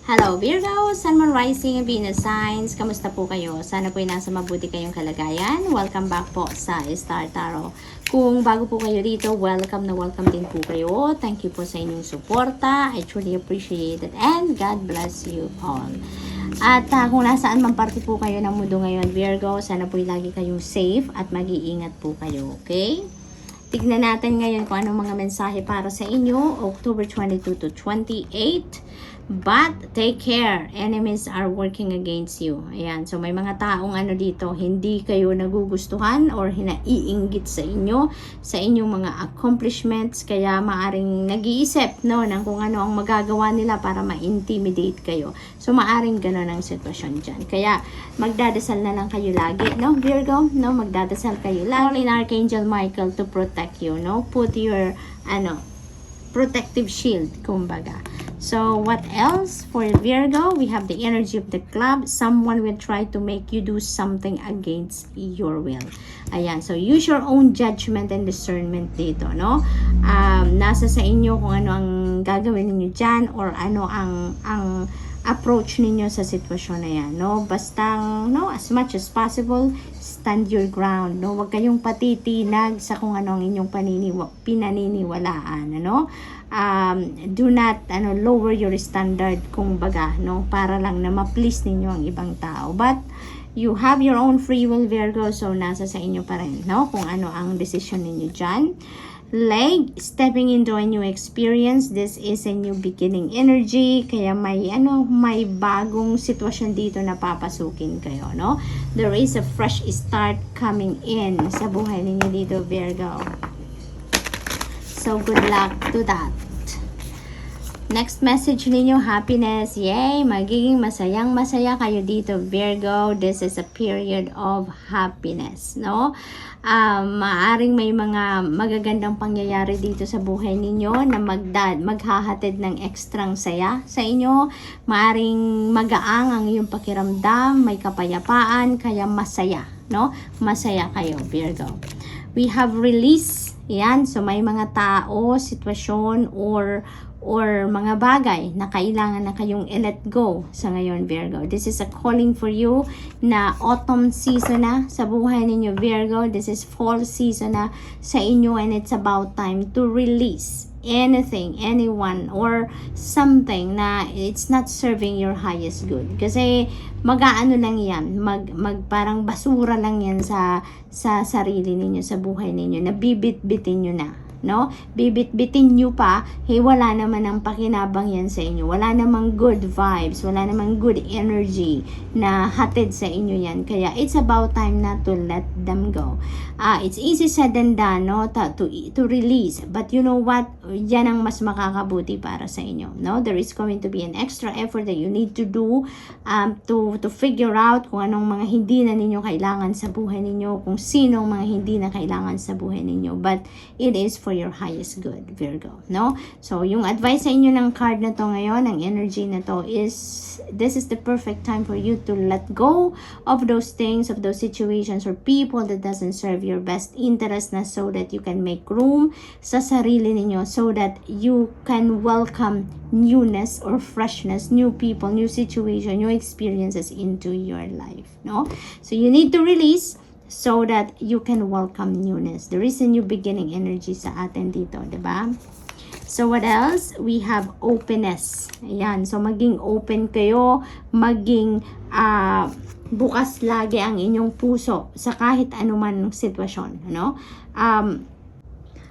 Hello Virgo, Sun, Moon, Rising, Venus Signs. Kamusta po kayo? Sana po ay nasa mabuti kayong kalagayan. Welcome back po sa Star Tarot. Kung bago po kayo dito, welcome na welcome din po kayo. Thank you po sa inyong suporta. I truly appreciate it and God bless you all. At kung nasaan man parte po kayo ng mundo ngayon, Virgo, sana po lagi kayong safe at mag-iingat po kayo, okay? Tignan natin ngayon kung anong mga mensahe para sa inyo, October 22 to 28. But take care, enemies are working against you. Ayan, so may mga taong dito, hindi kayo nagugustuhan or hinaiinggit sa inyong mga accomplishments, kaya maaring nag-iisip ng kung ano ang magagawa nila para ma-intimidate kayo. So maaring gano'n ang sitwasyon dyan. Kaya magdadasal na lang kayo lagi, Virgo, magdadasal kayo lagi. Call in Archangel Michael to protect you, put your protective shield, kumbaga. So, what else for Virgo? We have the energy of the club. Someone will try to make you do something against your will. Ayan. So, use your own judgment and discernment dito, nasa sa inyo kung ano ang gagawin niyo dyan or ano ang approach ninyo sa sitwasyon na yan, Basta, as much as possible, stand your ground, Huwag kayong patitinag sa kung ano ang inyong pinaniniwalaan, Do not, lower your standard, kung baga, Para lang na ma-please ninyo ang ibang tao. But, you have your own free will, Virgo, so nasa sa inyo pa rin, Kung ano ang decision ninyo dyan. Leg, stepping into a new experience. This is a new beginning energy. Kaya may bagong sitwasyon dito na papasukin kayo, There is a fresh start coming in sa buhay ninyo dito, Virgo. So, good luck to that. Next message ninyo, happiness. Yay! Magiging masayang-masaya kayo dito, Virgo. This is a period of happiness, Maaring may mga magagandang pangyayari dito sa buhay ninyo na maghahatid ng ekstrang saya sa inyo. Maaring magaang ang iyong pakiramdam, may kapayapaan, kaya masaya, Masaya kayo, Virgo. We have release. Yan, so may mga tao, sitwasyon, or mga bagay na kailangan na kayong i-let go sa ngayon, Virgo. This is a calling for you na autumn season na sa buhay ninyo, Virgo. This is fall season na sa inyo, and it's about time to release anything, anyone, or something na it's not serving your highest good. Kasi mag-aano lang yan, parang basura lang yan sa sarili ninyo, sa buhay ninyo, na bibit-bitin nyo na. Bibit-bitin nyo pa, wala naman ang pakinabang yan sa inyo. Wala namang good vibes, wala namang good energy na hatid sa inyo yan. Kaya it's about time na to let them go. It's easy said and done, to release. But you know what? Yan ang mas makakabuti para sa inyo, There is going to be an extra effort that you need to do to figure out kung anong mga hindi na ninyo kailangan sa buhay ninyo, kung sinong mga hindi na kailangan sa buhay ninyo. But it is for your highest good, Virgo, So, yung advice sa inyo ng card na to ngayon, ng energy na to, is this is the perfect time for you to let go of those things, of those situations or people that doesn't serve your best interest, na so that you can make room sa sarili ninyo, so that you can welcome newness or freshness, new people, new situation, new experiences into your life, So, you need to release so that you can welcome newness. There is a new beginning energy sa atin dito, diba? So, what else? We have openness. Ayan. So, maging open kayo, maging bukas lagi ang inyong puso sa kahit anuman sitwasyon,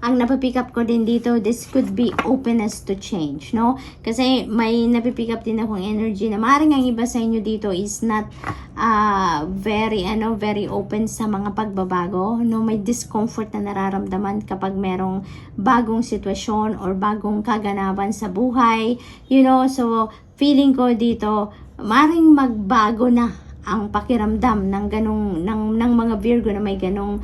ang napipick up ko din dito, this could be openness to change, Kasi may napipick up din akong energy na maaaring ang iba sa inyo dito is not very open sa mga pagbabago, May discomfort na nararamdaman kapag merong bagong sitwasyon or bagong kaganapan sa buhay, So, feeling ko dito, maaaring magbago na ang pakiramdam ng mga Virgo na may ganong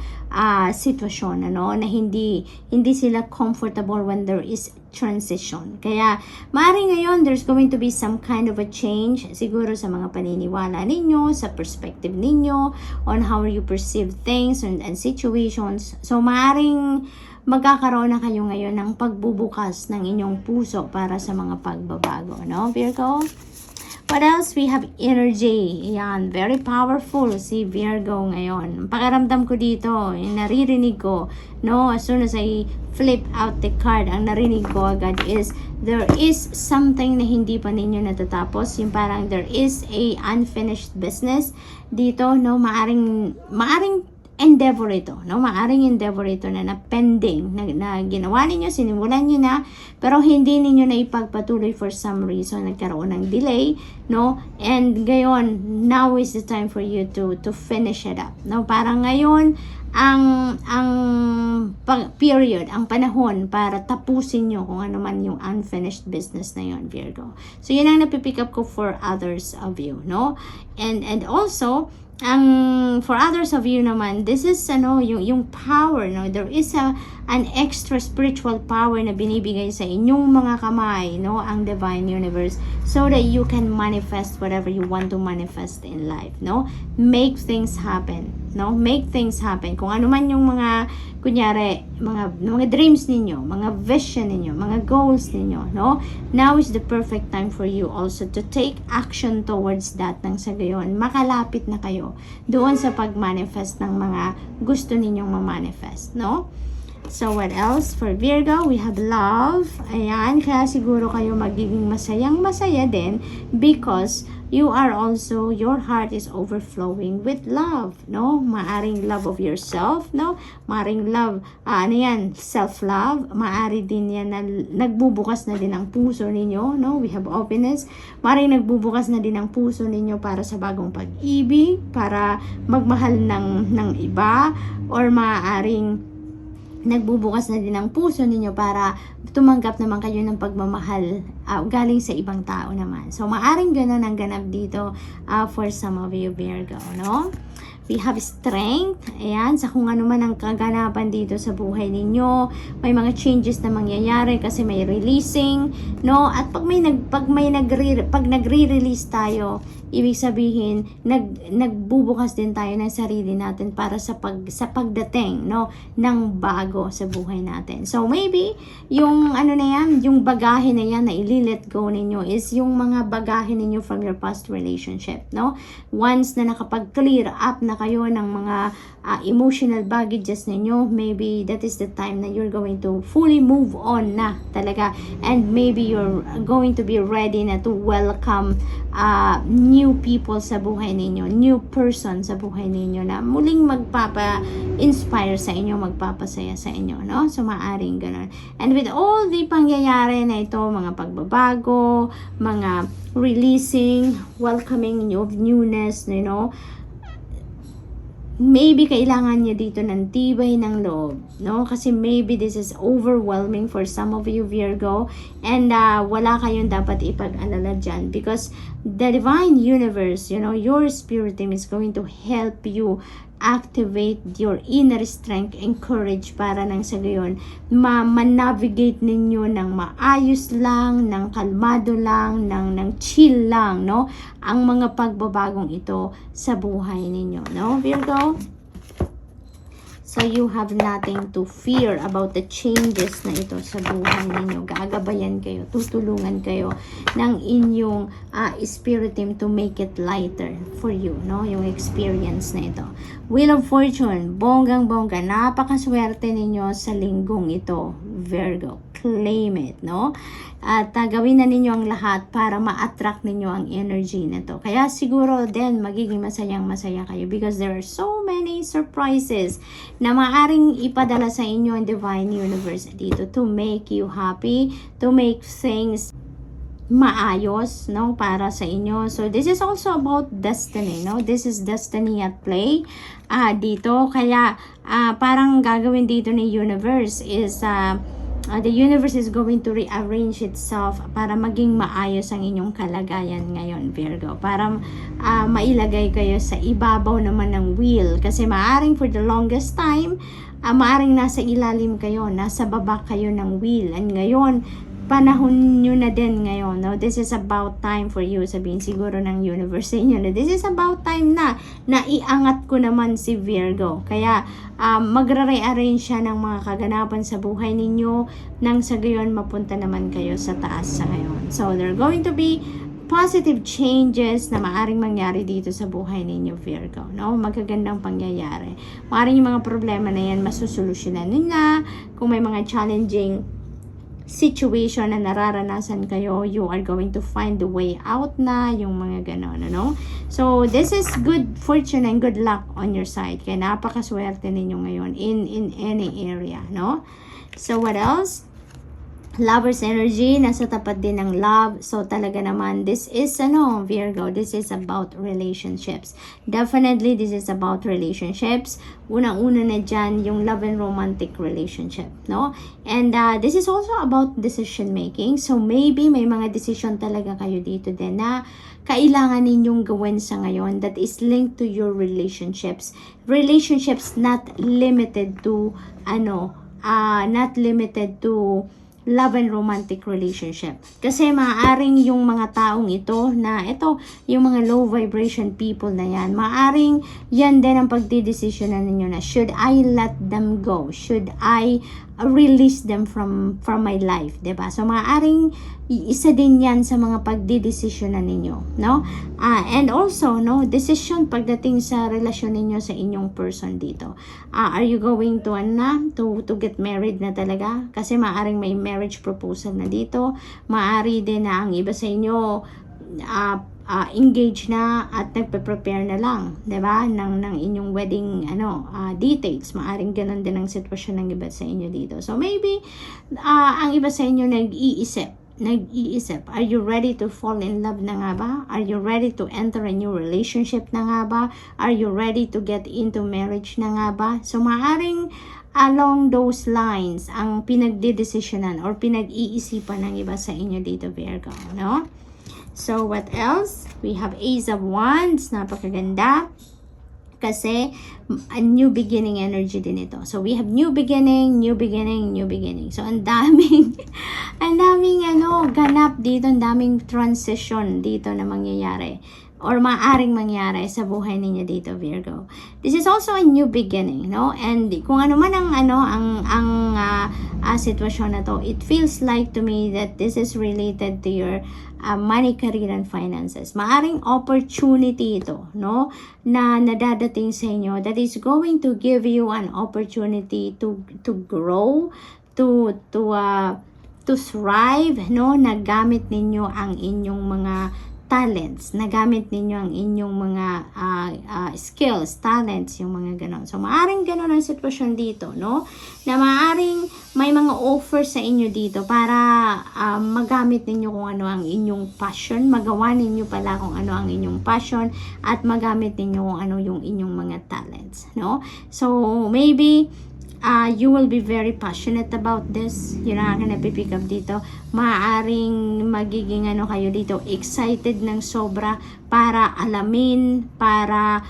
sitwasyon, na hindi sila comfortable when there is transition. Kaya maaring ngayon there's going to be some kind of a change siguro sa mga paniniwala ninyo, sa perspective ninyo on how you perceive things and situations. So maaring magkakaroon na kayo ngayon ng pagbubukas ng inyong puso para sa mga pagbabago, Virgo? What else? We have energy. Ayan, very powerful si Virgo ngayon. Pakiramdam ko dito, naririnig ko, no, as soon as I flip out the card, ang narinig ko agad is, there is something na hindi pa ninyo natatapos. Yung parang there is a unfinished business dito, no, maaring endeavor ito, no? Maaring endeavor ito na pending, na ginawa ninyo, sinimulan nyo na, pero hindi ninyo na ipagpatuloy for some reason, nagkaroon ng delay, no? And ngayon, now is the time for you to finish it up, no? Parang ngayon, ang period, ang panahon para tapusin nyo kung ano man yung unfinished business na yon, Virgo. So, yun ang napipick up ko for others of you, no? And also, for others of you naman, this is yung power, no, there is an extra spiritual power na binibigay sa inyong mga kamay, no, ang divine universe, so that you can manifest whatever you want to manifest in life, no, make things happen, no, make things happen, kung ano man yung mga kunyari, mga dreams ninyo, mga vision ninyo, mga goals ninyo, no, now is the perfect time for you also to take action towards that, nang sa gayon makalapit na kayo doon sa pag-manifest ng mga gusto ninyong ma-manifest, no? So, what else? For Virgo, we have love. Ayan, kaya siguro kayo magiging masayang-masaya din because you are also, your heart is overflowing with love, no? Maaring love of yourself, no? Maaring love, self-love. Maari din yan na nagbubukas na din ang puso ninyo, no? We have openness. Maaring nagbubukas na din ang puso ninyo para sa bagong pag-ibig, para magmahal ng iba, or maaaring nagbubukas na din ang puso ninyo para tumanggap naman kayo ng pagmamahal galing sa ibang tao naman. So, maaring ganun ang ganap dito for some of you, Virgo, no? We have strength. Ayan, sa kung ano man ang kaganapan dito sa buhay ninyo. May mga changes na mangyayari kasi may releasing, no? At pag nagre-release tayo, ibig sabihin, nagbubukas din tayo ng sarili natin para sa pagdating, no, ng bago sa buhay natin. So, maybe, yung yung bagahe na yan na ili-let go ninyo is yung mga bagahe ninyo from your past relationship, no? Once na nakapag-clear up na kayo ng mga emotional baggages ninyo, maybe that is the time na you're going to fully move on na talaga, and maybe you're going to be ready na to welcome new people sa buhay ninyo, new person sa buhay ninyo na muling magpapa-inspire sa inyo, magpapasaya sa inyo, no? So, maaring ganun. And with all the pangyayari na ito, mga pagbabago, mga releasing, welcoming of newness, you know, maybe kailangan niya dito ng tibay ng loob, no? Kasi maybe this is overwhelming for some of you, Virgo, and wala kayong dapat ipag-alala dyan because the divine universe, you know, your spirit team is going to help you activate your inner strength and courage para nang sa gayon ma-navigate ninyo ng maayos lang, ng kalmado lang, ng chill lang, no? Ang mga pagbabagong ito sa buhay ninyo, no, Virgo? So, you have nothing to fear about the changes na ito sa buhay ninyo. Gagabayan kayo, tutulungan kayo ng inyong spirit team to make it lighter for you, no? Yung experience na ito. Wheel of Fortune, bonggang-bongga, napakaswerte ninyo sa linggong ito, Virgo. Claim it, no? At gawin na ninyo ang lahat para ma-attract ninyo ang energy na to. Kaya siguro din magiging masayang-masaya kayo because there are so many surprises na maaring ipadala sa inyo ang divine universe dito to make you happy, to make things maayos, no, para sa inyo. So, this is also about destiny, no? This is destiny at play dito. Kaya, parang gagawin dito ni universe is the universe is going to rearrange itself para maging maayos ang inyong kalagayan ngayon, Virgo. Para mailagay kayo sa ibabaw naman ng wheel. Kasi maaring for the longest time, maaring nasa ilalim kayo, nasa baba kayo ng wheel. And ngayon, panahon nyo na din ngayon, no? This is about time for you, sabihin siguro ng universe inyo na this is about time na iangat ko naman si Virgo. Kaya magre-rearrange siya ng mga kaganapan sa buhay ninyo nang sa gayon mapunta naman kayo sa taas sa ngayon. So, there are going to be positive changes na maaring mangyari dito sa buhay ninyo, Virgo, no? Magagandang pangyayari. Maaring yung mga problema na yan masusolusyonan nila. Kung may mga challenging situation na nararanasan kayo, you are going to find the way out na, yung mga ganon, ano? So, this is good fortune and good luck on your side. Kaya napakaswerte ninyo ngayon in any area, no? So, what else? Lover's energy, nasa tapat din ng love. So, talaga naman, this is, Virgo, this is about relationships. Definitely, this is about relationships. Unang-una na dyan, yung love and romantic relationship, no? And this is also about decision making. So, maybe may mga decision talaga kayo dito din na kailangan ninyong gawin sa ngayon that is linked to your relationships. Relationships not limited to, not limited to love and romantic relationship. Kasi maaaring yung mga taong ito, yung mga low vibration people na yan, maaaring yan din ang pagdidesisyonan ninyo na, should I let them go? Should I release them from my life? Diba? So, maaaring isa din yan sa mga pagdidesisyonan ninyo, no? And also, no, decision pagdating sa relasyon ninyo sa inyong person dito. Are you going to get married na talaga? Kasi maaaring may marriage proposal na dito. Maari din na ang iba sa inyo engaged na at nagpe-prepare na lang, 'di ba? ng inyong wedding details. Maaring ganun din ang sitwasyon ng iba sa inyo dito. So maybe ang iba sa inyo nag-iisip, are you ready to fall in love na nga ba? Are you ready to enter a new relationship na nga ba? Are you ready to get into marriage na nga ba? So maaring along those lines ang pinagdedesisyonan or pinag-iisipan ng iba sa inyo dito, Virgo, no? So, what else? We have Ace of Wands. Napakaganda. Kasi, a new beginning energy din ito. So, we have new beginning, new beginning, new beginning. So, ang daming ganap dito. Ang daming transition dito na mangyayari. Or maaring mangyari sa buhay ninyo dito, Virgo. This is also a new beginning, no? And kung ano man ang sitwasyon na to, it feels like to me that this is related to your money, career, and finances. Maaring opportunity ito, no? Na nadadating sa inyo that is going to give you an opportunity to grow, to thrive, no? Nagamit ninyo ang inyong mga talents, nagamit ninyo ang inyong mga skills, talents, yung mga ganon. So, maaring ganon ang sitwasyon dito, no? Na maaring may mga offer sa inyo dito para magamit ninyo kung ano ang inyong passion, magawa ninyo pala kung ano ang inyong passion, at magamit ninyo kung ano yung inyong mga talents, no? So, maybe you will be very passionate about this. Yun ang akin napipick up dito. Maaaring magiging kayo dito, excited ng sobra para alamin, para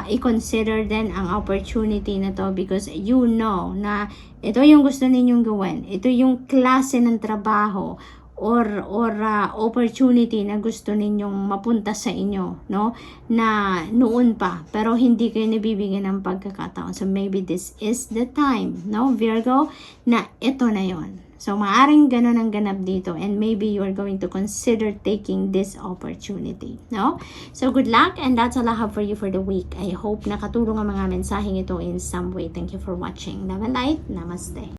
i-consider din ang opportunity na to, because you know na ito yung gusto ninyong gawin. Ito yung klase ng trabaho or opportunity na gusto ninyong mapunta sa inyo, no? Na noon pa, pero hindi kayo nabibigyan ng pagkakataon. So maybe this is the time, no, Virgo, na ito na yon. So maaring ganun ang ganap dito, and maybe you are going to consider taking this opportunity, no? So good luck, and that's all I have for you for the week. I hope nakatulong ang mga mensaheng ito in some way. Thank you for watching. Love and light. Namaste.